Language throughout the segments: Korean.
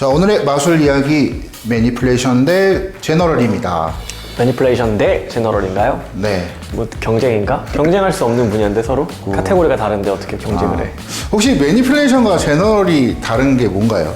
자, 오늘의 마술 이야기 매니플레이션 대 제너럴입니다. 매니플레이션 대 제너럴인가요? 네. 뭐 경쟁인가? 경쟁할 수 없는 분야인데 서로? 카테고리가 다른데 어떻게 경쟁을 해? 혹시 매니플레이션과 제너럴이 다른 게 뭔가요?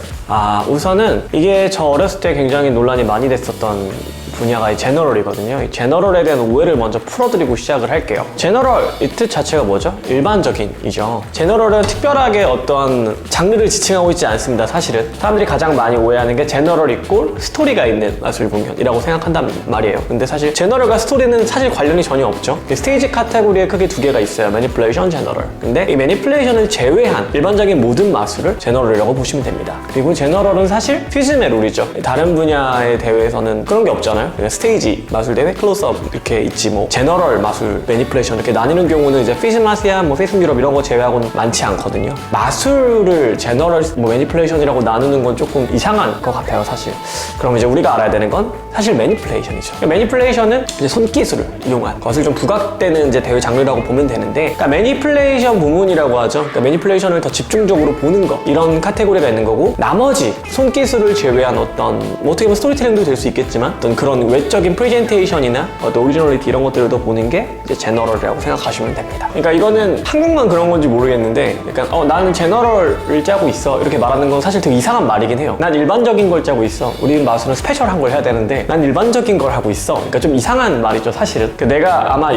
우선은 이게 저 어렸을 때 굉장히 논란이 많이 됐었던 분야가 이 제너럴이거든요. 이 제너럴에 대한 오해를 먼저 풀어드리고 시작을 할게요. 제너럴, 이 뜻 자체가 뭐죠? 일반적인이죠. 제너럴은 특별하게 어떠한 장르를 지칭하고 있지 않습니다, 사실은. 사람들이 가장 많이 오해하는 게 제너럴 이꼴 스토리가 있는 마술 공연이라고 생각한단 말이에요. 근데 사실 제너럴과 스토리는 사실 관련이 전혀 없죠. 스테이지 카테고리에 크게 두 개가 있어요. 매니플레이션, 제너럴. 근데 이 매니플레이션을 제외한 일반적인 모든 마술을 제너럴이라고 보시면 됩니다. 그리고 제너럴은 사실 피즘의 룰이죠. 다른 분야의 대회에서는 그런 게 없잖아요. 스테이지 마술 대회, 클로즈업 이렇게 있지, 뭐 제너럴 마술, 매니플레이션 이렇게 나뉘는 경우는 이제 피즘 아시안, 뭐 피즘 유럽 이런 거 제외하고는 많지 않거든요. 마술을 제너럴, 뭐 매니플레이션이라고 나누는 건 조금 이상한 것 같아요, 사실. 그럼 이제 우리가 알아야 되는 건 사실 매니플레이션이죠. 매니플레이션은 이제 손기술을 이용한 것을 좀 부각되는 이제 대회 장르라고 보면 되는데, 그러니까 매니플레이션 부문이라고 하죠. 그러니까 매니플레이션을 더 집중적으로 보는 거, 이런 카테고리가 있는 거고, 나머지 손기술을 제외한 어떤 뭐 어떻게 보면 스토리텔링도 될 수 있겠지만 어떤 그런 외적인 프레젠테이션이나 어떤 오리지널리티 이런 것들을 더 보는 게 이제 제너럴이라고 생각하시면 됩니다. 그러니까 이거는 한국만 그런 건지 모르겠는데, 약간 나는 제너럴을 짜고 있어 이렇게 말하는 건 사실 되게 이상한 말이긴 해요. 난 일반적인 걸 짜고 있어. 우리 마술은 스페셜한 걸 해야 되는데 난 일반적인 걸 하고 있어. 그러니까 좀 이상한 말이죠, 사실은. 그러니까 내가 아마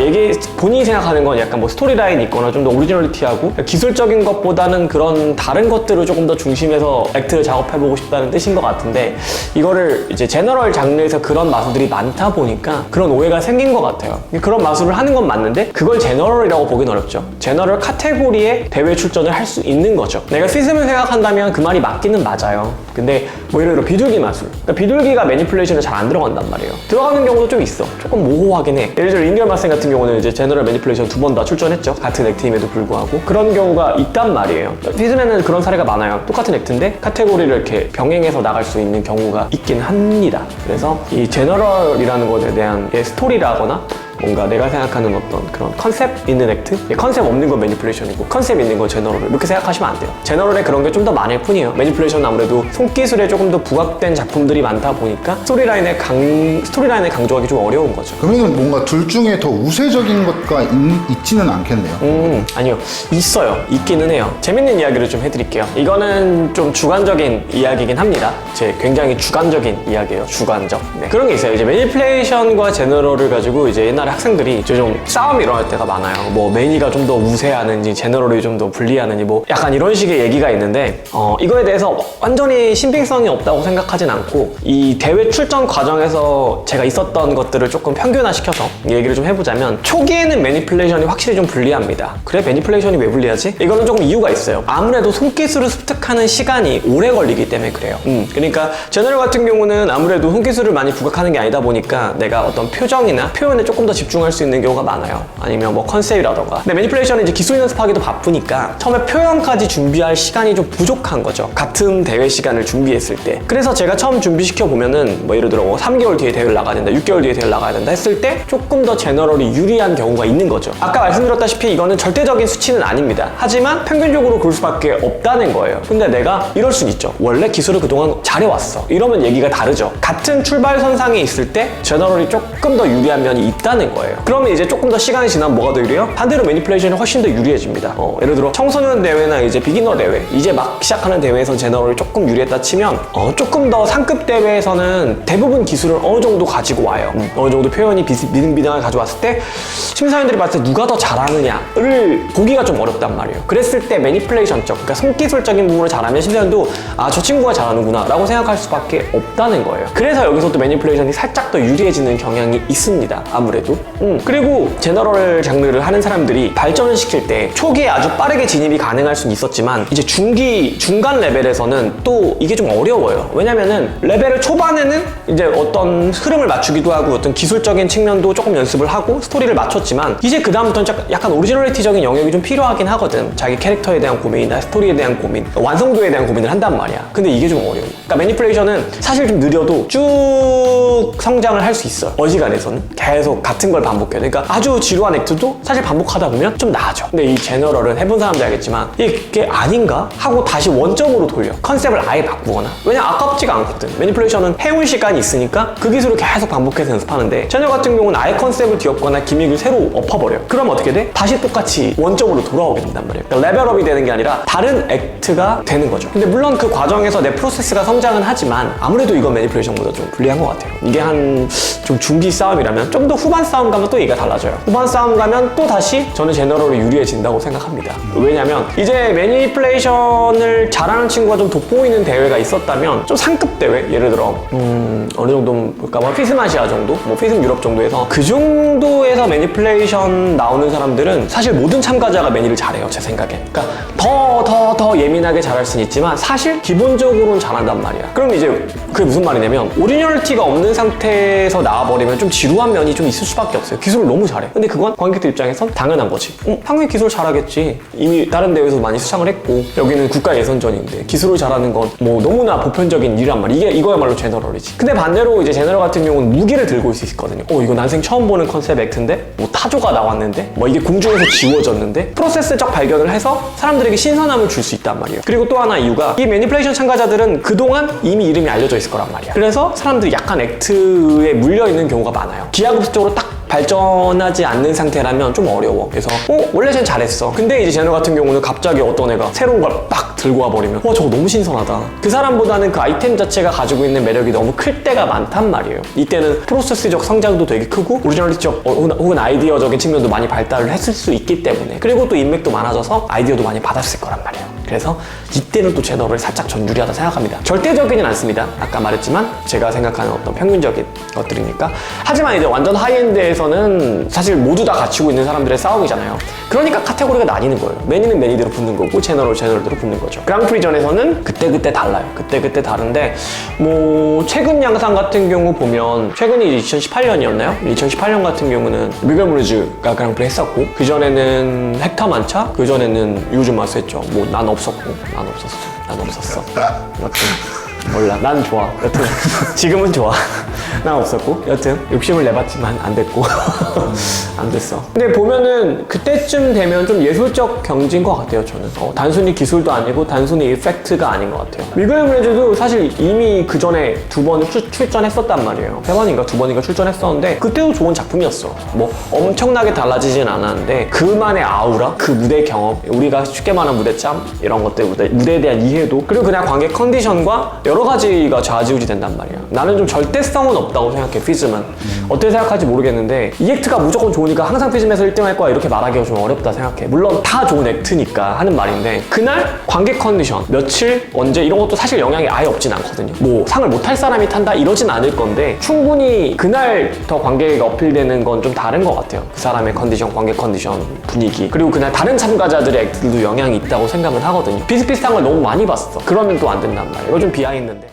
본인이 생각하는 건 약간 뭐 스토리라인이 있거나 좀 더 오리지널리티하고 기술적인 것보다는 그런 다른 것들을 조금 더 중심해서 액트를 작업해보고 싶다는 뜻인 것 같은데, 이거를 이제 제너럴 장르에서 그런 마술들이 많다 보니까 그런 오해가 생긴 것 같아요. 그런 마술을 하는 건 맞는데 그걸 제너럴이라고 보긴 어렵죠. 제너럴 카테고리에 대회 출전을 할 수 있는 거죠. 내가 피즘을 생각한다면 그 말이 맞기는 맞아요. 근데 뭐 예를 들어 비둘기 마술, 그러니까 비둘기가 매니플레이션에 잘 안 들어간단 말이에요. 들어가는 경우도 좀 있어. 조금 모호하긴 해. 예를 들어 링겔 마센 같은 경우는 이제 제너럴 매니플레이션 2번 다 출전했죠. 같은 액트임에도 불구하고 그런 경우가 있단 말이에요. 피즘에는 그런 사례가 많아요. 똑같은 액트인데 카테고리를 이렇게 병행해서 나갈 수 있는 경우가 있긴 합니다. 그래서 이 제너럴이라는 것에 대한 스토리라거나 뭔가 내가 생각하는 어떤 그런 컨셉 있는 액트? 컨셉 없는 건 매니플레이션이고 컨셉 있는 건 제너럴, 이렇게 생각하시면 안 돼요. 제너럴에 그런 게 좀 더 많을 뿐이에요. 매니플레이션은 아무래도 손기술에 조금 더 부각된 작품들이 많다 보니까 스토리라인을 강조하기 좀 어려운 거죠. 그러면 뭔가 둘 중에 더 우세적인 것과 있지는 않겠네요. 아니요. 있어요. 있기는 해요. 재밌는 이야기를 좀 해드릴게요. 이거는 좀 주관적인 이야기긴 합니다. 제 굉장히 주관적인 이야기예요. 주관적. 네. 그런 게 있어요. 이제 매니플레이션과 제너럴을 가지고 이제 옛날에 학생들이 좀 싸움이 일어날 때가 많아요. 뭐 매니가 좀 더 우세하는지 제너럴이 좀 더 불리하는지 뭐 약간 이런 식의 얘기가 있는데, 이거에 대해서 완전히 신빙성이 없다고 생각하진 않고, 이 대회 출전 과정에서 제가 있었던 것들을 조금 평균화시켜서 얘기를 좀 해보자면, 초기에는 매니플레이션이 확실히 좀 불리합니다. 그래, 매니플레이션이 왜 불리하지? 이거는 조금 이유가 있어요. 아무래도 손기술을 습득하는 시간이 오래 걸리기 때문에 그래요. 그러니까 제너럴 같은 경우는 아무래도 손기술을 많이 부각하는 게 아니다 보니까 내가 어떤 표정이나 표현에 조금 더 집중할 수 있는 경우가 많아요. 아니면 뭐 컨셉이라던가. 근데 매니플레이션은 이제 기술 연습하기도 바쁘니까 처음에 표현까지 준비할 시간이 좀 부족한 거죠. 같은 대회 시간을 준비했을 때. 그래서 제가 처음 준비시켜 보면은 뭐 예를 들어 3개월 뒤에 대회를 나가야 된다, 6개월 뒤에 대회를 나가야 된다 했을 때 조금 더 제너럴이 유리한 경우가 있는 거죠. 아까 말씀드렸다시피 이거는 절대적인 수치는 아닙니다. 하지만 평균적으로 그럴 수밖에 없다는 거예요. 근데 내가 이럴 순 있죠. 원래 기술을 그동안 잘해왔어. 이러면 얘기가 다르죠. 같은 출발선상에 있을 때 제너럴이 조금 더 유리한 면이 있다는 거예요. 그러면 이제 조금 더 시간이 지나면 뭐가 더 유리해요? 반대로 매니플레이션이 훨씬 더 유리해집니다. 예를 들어 청소년 대회나 이제 비기너 대회, 이제 막 시작하는 대회에서 제너럴이 조금 유리했다 치면 조금 더 상급 대회에서는 대부분 기술을 어느 정도 가지고 와요. 어느 정도 표현이 비등비등하게 가져왔을 때 심사위원들이 봤을 때 누가 더 잘하느냐를 보기가 좀 어렵단 말이에요. 그랬을 때 매니플레이션적, 그러니까 손기술적인 부분을 잘하면 심사위원도 저 친구가 잘하는구나 라고 생각할 수밖에 없다는 거예요. 그래서 여기서 또 매니플레이션이 살짝 더 유리해지는 경향이 있습니다. 아무래도. 그리고 제너럴 장르를 하는 사람들이 발전을 시킬 때 초기에 아주 빠르게 진입이 가능할 수는 있었지만, 이제 중간 레벨에서는 또 이게 좀 어려워요. 왜냐면은 레벨을 초반에는 이제 어떤 흐름을 맞추기도 하고 어떤 기술적인 측면도 조금 연습을 하고 스토리를 맞췄지만, 이제 그 다음부터는 약간 오리지널리티적인 영역이 좀 필요하긴 하거든. 자기 캐릭터에 대한 고민이나 스토리에 대한 고민, 완성도에 대한 고민을 한단 말이야. 근데 이게 좀 어려워. 그러니까 매니플레이션은 사실 좀 느려도 쭉 성장을 할 수 있어요. 어지간해서는 계속 같은 걸 반복해요. 그러니까 아주 지루한 액트도 사실 반복하다 보면 좀 나아져. 근데 이 제너럴은 해본 사람들 알겠지만 이게 아닌가 하고 다시 원점으로 돌려. 컨셉을 아예 바꾸거나. 왜냐 아깝지가 않거든. 매니플레이션은 해올 시간이 있으니까 그 기술을 계속 반복해서 연습하는데 제너럴 같은 경우는 아예 컨셉을 뒤엎거나 기믹을 새로 엎어버려. 그럼 어떻게 돼? 다시 똑같이 원점으로 돌아오게 된단 말이에요. 그러니까 레벨업이 되는 게 아니라 다른 액트가 되는 거죠. 근데 물론 그 과정에서 내 프로세스가 성장은 하지만 아무래도 이건 매니플레이션보다 좀 불리한 것 같아요. 이게 한 좀 중기 싸움이라면 좀 더 후반 싸움 가면 또 얘기가 달라져요. 후반 싸움 가면 또 다시 저는 제너럴이 유리해진다고 생각합니다. 왜냐면 이제 매니플레이션을 잘하는 친구가 좀 돋보이는 대회가 있었다면 좀 상급 대회 예를 들어 어느 정도 볼까 뭐 피스մ 아시아 정도 뭐 피스մ 유럽 정도에서 그 정도에서 매니플레이션 나오는 사람들은 사실 모든 참가자가 매니를 잘해요 제 생각에. 그러니까 더 예민하게 잘할 수는 있지만 사실 기본적으로는 잘한단 말이야. 그럼 이제 그게 무슨 말이냐면 오리지널티가 없는 상태에서 나와버리면 좀 지루한 면이 좀 있을 수밖에 없어요. 기술을 너무 잘해. 근데 그건 관객들 입장에선 당연한 거지. 당연히 기술 잘하겠지. 이미 다른 대회에서 많이 수상을 했고 여기는 국가 예선전인데 기술을 잘하는 건 뭐 너무나 보편적인 일이란 말이야. 이거야말로 제너럴이지. 근데 반대로 이제 제너럴 같은 경우는 무기를 들고 있을 수 있거든요. 이거 난생 처음 보는 컨셉 액트인데 뭐 타조가 나왔는데 뭐 이게 공중에서 지워졌는데 프로세스적 발견을 해서 사람들에게 신선함을 줄 수 있단 말이에요. 그리고 또 하나 이유가 이 매니플레이션 참가자들은 그동안 이미 이름이 알려져 있을 거란 말이야. 그래서 사람들이 약간 액트에 물려있는 경우가 많아요. 기하급수적으로 딱 발전하지 않는 상태라면 좀 어려워. 그래서 원래 쟤는 잘했어. 근데 이제 제너 같은 경우는 갑자기 어떤 애가 새로운 걸 빡 들고 와버리면 저거 너무 신선하다. 그 사람보다는 그 아이템 자체가 가지고 있는 매력이 너무 클 때가 많단 말이에요. 이때는 프로세스적 성장도 되게 크고 오리지널리티적 혹은 아이디어적인 측면도 많이 발달을 했을 수 있기 때문에 그리고 또 인맥도 많아져서 아이디어도 많이 받았을 거란 말이에요. 그래서 이때는 또 제너럴이 살짝 전 유리하다 생각합니다. 절대적이진 않습니다. 아까 말했지만 제가 생각하는 어떤 평균적인 것들이니까. 하지만 이제 완전 하이엔드에서는 사실 모두 다 갖추고 있는 사람들의 싸움이잖아요. 그러니까 카테고리가 나뉘는 거예요. 매니는 매니대로 붙는 거고 제너럴대로 붙는 거죠. 그랑프리전에서는 그때 달라요. 그때 다른데 뭐 최근 양상 같은 경우 보면 최근이 2018년이었나요? 2018년 같은 경우는 미겔 무르즈가 그랑프리 했었고 그 전에는 헥터 만차 그 전에는 유즈마스 했죠. 뭐 난 없었어. 여튼 몰라. 난 좋아. 여튼 지금은 좋아. 난 없었고 여튼 욕심을 내봤지만 안 됐고 안 됐어. 근데 보면은 그때쯤 되면 좀 예술적 경지인 것 같아요. 저는 단순히 기술도 아니고 단순히 이펙트가 아닌 것 같아요. 미겔 무르즈도 사실 이미 그 전에 2번 출전했었단 말이에요. 3번인가 2번인가 출전했었는데 그때도 좋은 작품이었어. 뭐 엄청나게 달라지진 않았는데 그만의 아우라, 그 무대 경험, 우리가 쉽게 말하는 무대짬 이런 것들, 무대에 대한 이해도 그리고 그냥 관객 컨디션과 여러 가지가 좌지우지 된단 말이야. 나는 좀 절대성은 없다고 생각해. 피즘은 어떻게 생각할지 모르겠는데 이 액트가 무조건 좋으니까 항상 피즘에서 1등 할 거야 이렇게 말하기가 좀 어렵다 생각해. 물론 다 좋은 액트니까 하는 말인데 그날 관객 컨디션, 며칠, 언제 이런 것도 사실 영향이 아예 없진 않거든요. 뭐 상을 못할 사람이 탄다 이러진 않을 건데 충분히 그날 더 관객에게 어필되는 건 좀 다른 것 같아요. 그 사람의 컨디션, 관객 컨디션, 분위기 그리고 그날 다른 참가자들의 액트들도 영향이 있다고 생각을 하거든요. 비슷비슷한 걸 너무 많이 봤어. 그러면 또 안 된단 말이에요. 이거 좀 비하인드인데